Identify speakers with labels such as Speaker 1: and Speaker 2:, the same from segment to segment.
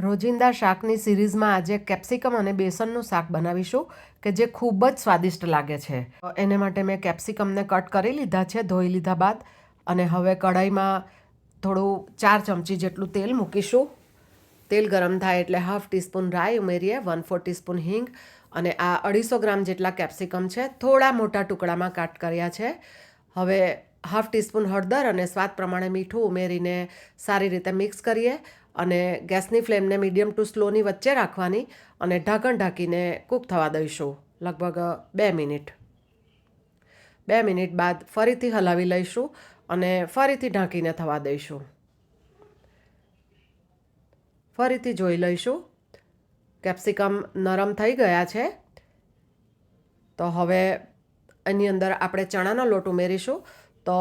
Speaker 1: રોજિંદા શાકની સિરીઝમાં આજે કેપ્સિકમ અને બેસનનું શાક બનાવીશું કે જે ખૂબ જ સ્વાદિષ્ટ લાગે છે. એને માટે મેં કેપ્સિકમને કટ કરી લીધા છે ધોઈ લીધા બાદ, અને હવે કઢાઈમાં થોડું 4 ચમચી જેટલું તેલ મૂકીશું. તેલ ગરમ થાય એટલે 1/2 ટીસ્પૂન રાઈ ઉમેરીએ, 1/4 ટીસ્પૂન હિંગ, અને આ 250 ગ્રામ જેટલા કેપ્સિકમ છે, થોડા મોટા ટુકડામાં કાટ કર્યા છે. હવે 1/2 ટીસ્પૂન હળદર અને સ્વાદ પ્રમાણે મીઠું ઉમેરીને સારી રીતે મિક્સ કરીએ, અને ગેસની ફ્લેમને મીડિયમ ટુ સ્લોની વચ્ચે રાખવાની, અને ઢાંકણ ઢાંકીને કૂક થવા દઈશું લગભગ 2 મિનિટ. 2 મિનિટ બાદ ફરીથી હલાવી લઈશું અને ફરીથી ઢાંકીને થવા દઈશું. ફરીથી જોઈ લઈશું. કેપ્સિકમ નરમ થઈ ગયા છે. તો હવે એની અંદર આપણે ચણાનો લોટ ઉમેરીશું. તો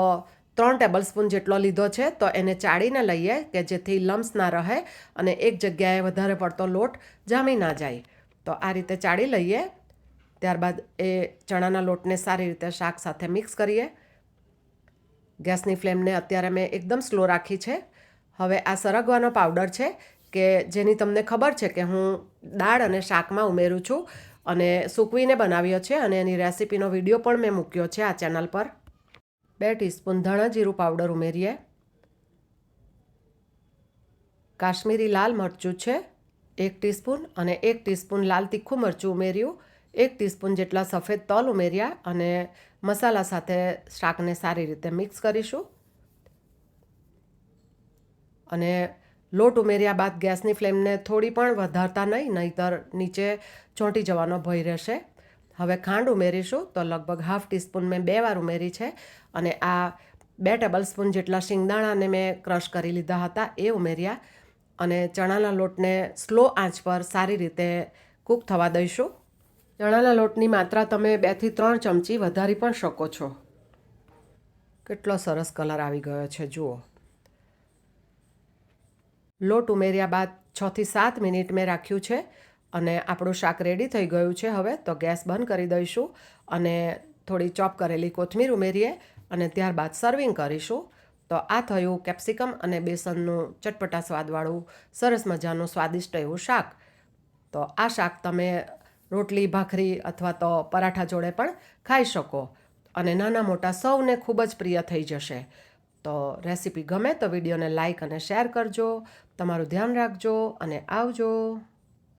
Speaker 1: 3 ટેબલસ્પૂન જેટલો લીધો છે, તો એને ચાળીને લઈએ કે જેથી લમ્સ ના રહે અને એક જગ્યાએ વધારે પડતો લોટ જામી ના જાય. તો આ રીતે ચાળી લઈએ. ત્યારબાદ એ ચણાના લોટને સારી રીતે શાક સાથે મિક્સ કરીએ. ગેસની ફ્લેમને અત્યારે મેં એકદમ સ્લો રાખી છે. હવે આ સરગવાનો પાવડર છે કે જેની તમને ખબર છે કે હું દાળ અને શાકમાં ઉમેરું છું, અને સૂકવીને બનાવ્યો છે, અને એની રેસિપીનો વિડીયો પણ મેં મૂક્યો છે આ ચેનલ પર. 2 ટીસ્પૂન ધાણા જીરું પાવડર ઉમેરીએ. કાશ્મીરી લાલ મરચું છે 1 ટીસ્પૂન, અને 1 ટીસ્પૂન લાલ તીખું મરચું ઉમેર્યું. 1 ટીસ્પૂન જેટલા સફેદ તલ ઉમેર્યા, અને મસાલા સાથે શાકને સારી રીતે મિક્સ કરીશું. અને લોટ ઉમેર્યા બાદ ગેસની ફ્લેમને થોડી પણ વધારતા નહીંતર નીચે ચોંટી જવાનો ભય રહેશે. હવે ખાંડ ઉમેરીશું. તો લગભગ 1/2 ટીસ્પૂન મેં 2 વાર ઉમેરી છે, અને આ 2 ટેબલસ્પૂન જેટલા શિંગદાણાને મેં ક્રશ કરી લીધા હતા એ ઉમેર્યા, અને ચણાના લોટને સ્લો આંચ પર સારી રીતે કૂક થવા દઈશું. ચણાના લોટની માત્રા તમે 2 થી 3 ચમચી વધારી પણ શકો છો. કેટલો સરસ કલર આવી ગયો છે જુઓ. લોટ ઉમેર્યા બાદ 6 થી 7 મિનિટ મેં રાખ્યું છે, અને આપણું શાક રેડી થઈ ગયું છે. હવે તો ગેસ બંધ કરી દઈશું, અને થોડી ચોપ કરેલી કોથમીર ઉમેરીએ, અને ત્યારબાદ સર્વિંગ કરીશું. તો આ થયું કેપ્સિકમ અને બેસનનું ચટપટા સ્વાદવાળું સરસ મજાનું સ્વાદિષ્ટ એવું શાક. તો આ શાક તમે રોટલી, ભાખરી અથવા તો પરાઠા જોડે પણ ખાઈ શકો, અને નાના મોટા સૌને ખૂબ જ પ્રિય થઈ જશે. તો રેસિપી ગમે તો વિડીયોને લાઈક અને શેર કરજો. તમારું ધ્યાન રાખજો, અને આવજો.